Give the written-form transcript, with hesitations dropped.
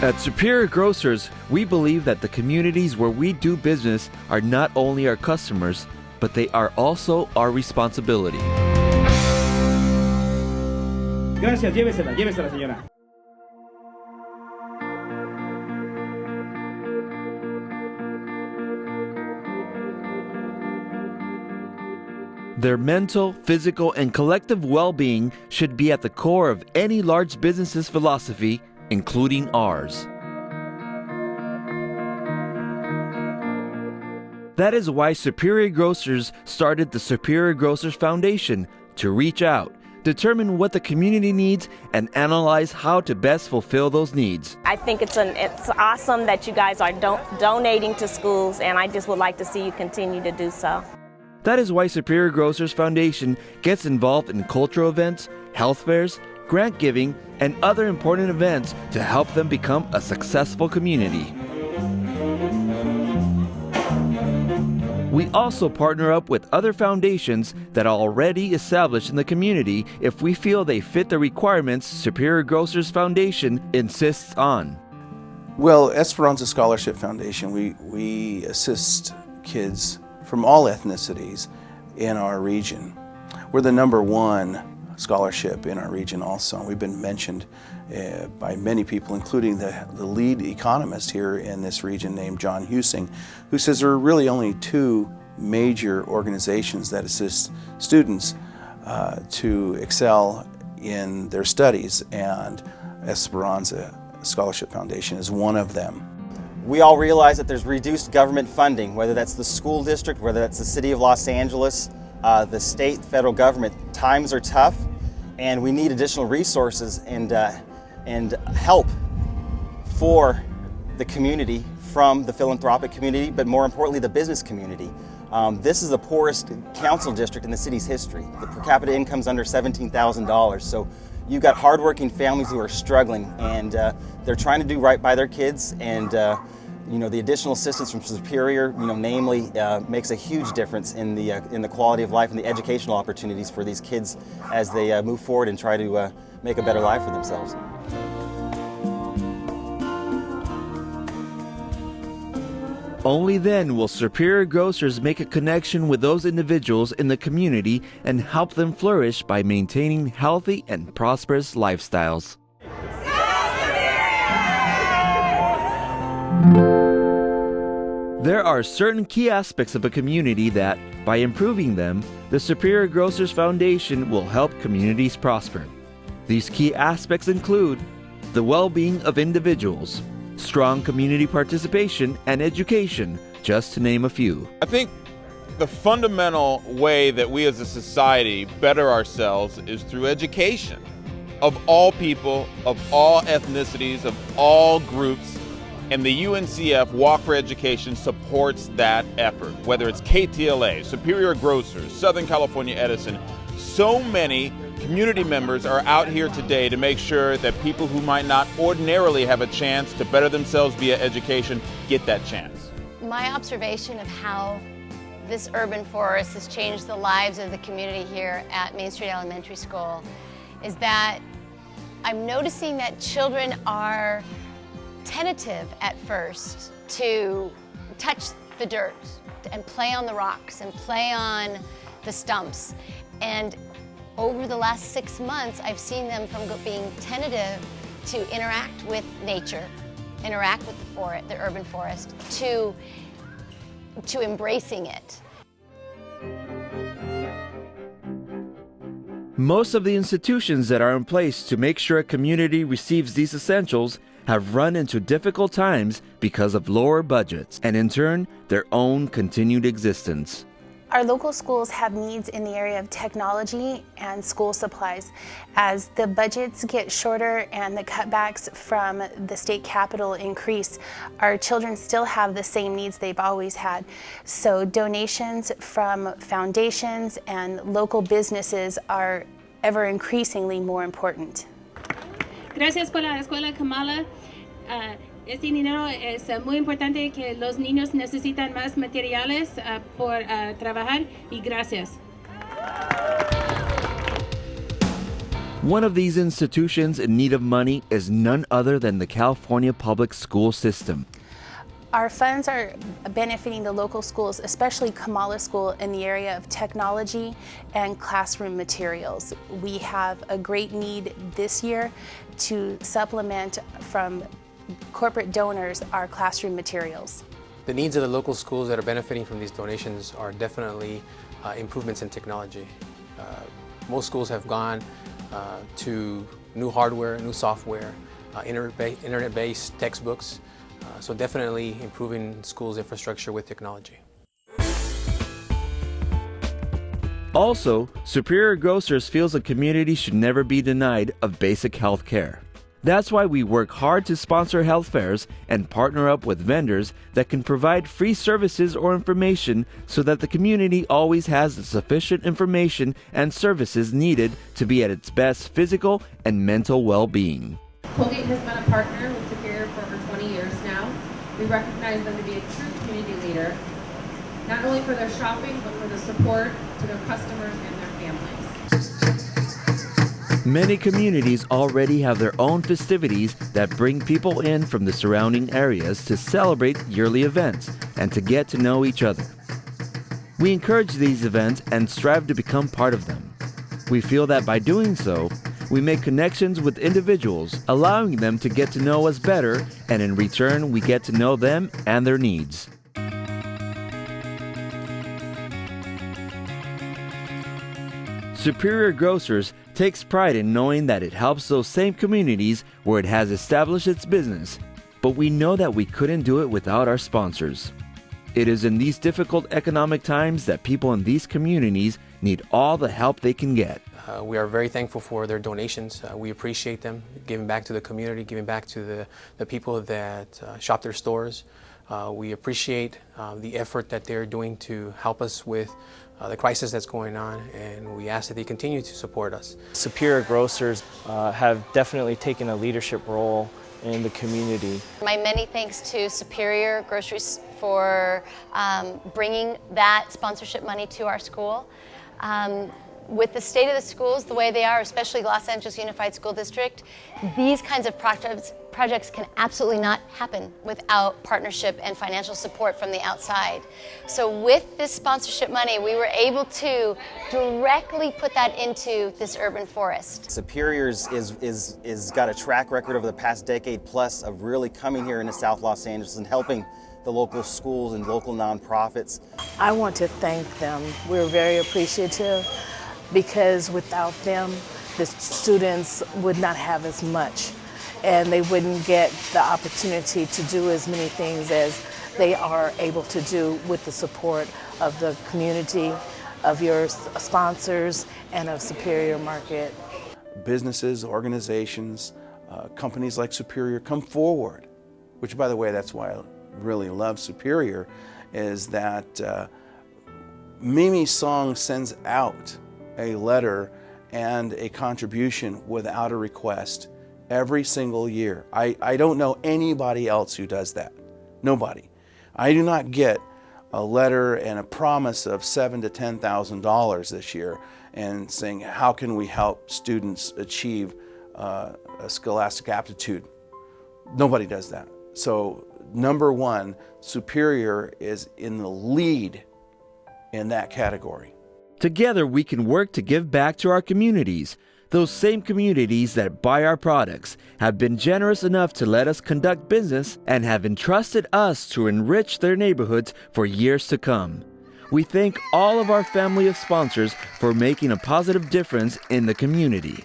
At Superior Grocers, we believe that the communities where we do business are not only our customers, but they are also our responsibility. Gracias, llévesela, señora. Their mental, physical, and collective well-being should be at the core of any large business's philosophy, including ours. That is why Superior Grocers started the Superior Grocers Foundation to reach out, determine what the community needs, and analyze how to best fulfill those needs. I think it's awesome that you guys are donating to schools, and I just would like to see you continue to do so. That is why Superior Grocers Foundation gets involved in cultural events, health fairs, grant giving, and other important events to help them become a successful community. We also partner up with other foundations that are already established in the community if we feel they fit the requirements Superior Grocers Foundation insists on. Well, Esperanza Scholarship Foundation, we assist kids from all ethnicities in our region. We're the #1 scholarship in our region also. We've been mentioned by many people, including the lead economist here in this region named John Husing, who says there are really only 2 major organizations that assist students to excel in their studies, and Esperanza Scholarship Foundation is one of them. We all realize that there's reduced government funding, whether that's the school district, whether that's the city of Los Angeles, the state, federal government. Times are tough, and we need additional resources and help for the community, from the philanthropic community, but more importantly, the business community. This is the poorest council district in the city's history. The per capita income is under $17,000. So you've got hardworking families who are struggling, and they're trying to do right by their kids, and the additional assistance from Superior, namely, makes a huge difference in the quality of life and the educational opportunities for these kids as they move forward and try to make a better life for themselves. Only then will Superior Grocers make a connection with those individuals in the community and help them flourish by maintaining healthy and prosperous lifestyles. There are certain key aspects of a community that, by improving them, the Superior Grocers Foundation will help communities prosper. These key aspects include the well-being of individuals, strong community participation, and education, just to name a few. I think the fundamental way that we as a society better ourselves is through education of all people, of all ethnicities, of all groups. And the UNCF Walk for Education supports that effort, whether it's KTLA, Superior Grocers, Southern California Edison. So many community members are out here today to make sure that people who might not ordinarily have a chance to better themselves via education get that chance. My observation of how this urban forest has changed the lives of the community here at Main Street Elementary School is that I'm noticing that children are tentative at first to touch the dirt and play on the rocks and play on the stumps. And over the last 6 months, I've seen them from being tentative to interact with nature, interact with the urban forest, to embracing it. Most of the institutions that are in place to make sure a community receives these essentials have run into difficult times because of lower budgets and, in turn, their own continued existence. Our local schools have needs in the area of technology and school supplies. As the budgets get shorter and the cutbacks from the state capital increase, our children still have the same needs they've always had. So donations from foundations and local businesses are ever increasingly more important. Gracias por la escuela Kamala. Este dinero es muy importante que los niños necesitan más materiales por trabajar y gracias. One of these institutions in need of money is none other than the California public school system. Our funds are benefiting the local schools, especially Kamala School, in the area of technology and classroom materials. We have a great need this year to supplement from corporate donors our classroom materials. The needs of the local schools that are benefiting from these donations are definitely improvements in technology. Most schools have gone to new hardware, new software, internet-based textbooks. So definitely improving schools' infrastructure with technology. Also, Superior Grocers feels the community should never be denied of basic health care. That's why we work hard to sponsor health fairs and partner up with vendors that can provide free services or information so that the community always has the sufficient information and services needed to be at its best physical and mental well-being. Colgate has been a partner with Superior for over 20 years now. We recognize them to be a true community leader, not only for their shopping, but for the support to their customers and their families. Many communities already have their own festivities that bring people in from the surrounding areas to celebrate yearly events and to get to know each other. We encourage these events and strive to become part of them. We feel that by doing so, we make connections with individuals, allowing them to get to know us better, and in return, we get to know them and their needs. Superior Grocers takes pride in knowing that it helps those same communities where it has established its business, but we know that we couldn't do it without our sponsors. It is in these difficult economic times that people in these communities need all the help they can get. We are very thankful for their donations. We appreciate them, giving back to the community, giving back to the people that shop their stores. We appreciate the effort that they're doing to help us with the crisis that's going on, and we ask that they continue to support us. Superior Grocers have definitely taken a leadership role in the community. My many thanks to Superior Groceries for bringing that sponsorship money to our school. With the state of the schools the way they are, especially Los Angeles Unified School District, these kinds of projects can absolutely not happen without partnership and financial support from the outside. So with this sponsorship money, we were able to directly put that into this urban forest. Superior's is got a track record over the past decade plus of really coming here into South Los Angeles and helping the local schools and local nonprofits. I want to thank them. We're very appreciative, because without them, the students would not have as much, and they wouldn't get the opportunity to do as many things as they are able to do with the support of the community, of your sponsors, and of Superior Market. Businesses, organizations, companies like Superior come forward, which, by the way, that's why I really love Superior, is that Mimi Song sends out a letter and a contribution without a request every single year. I don't know anybody else who does that. Nobody. I do not get a letter and a promise of $7,000 to $10,000 this year and saying, how can we help students achieve a scholastic aptitude? Nobody does that. So number one, Superior is in the lead in that category. Together, we can work to give back to our communities. Those same communities that buy our products have been generous enough to let us conduct business and have entrusted us to enrich their neighborhoods for years to come. We thank all of our family of sponsors for making a positive difference in the community.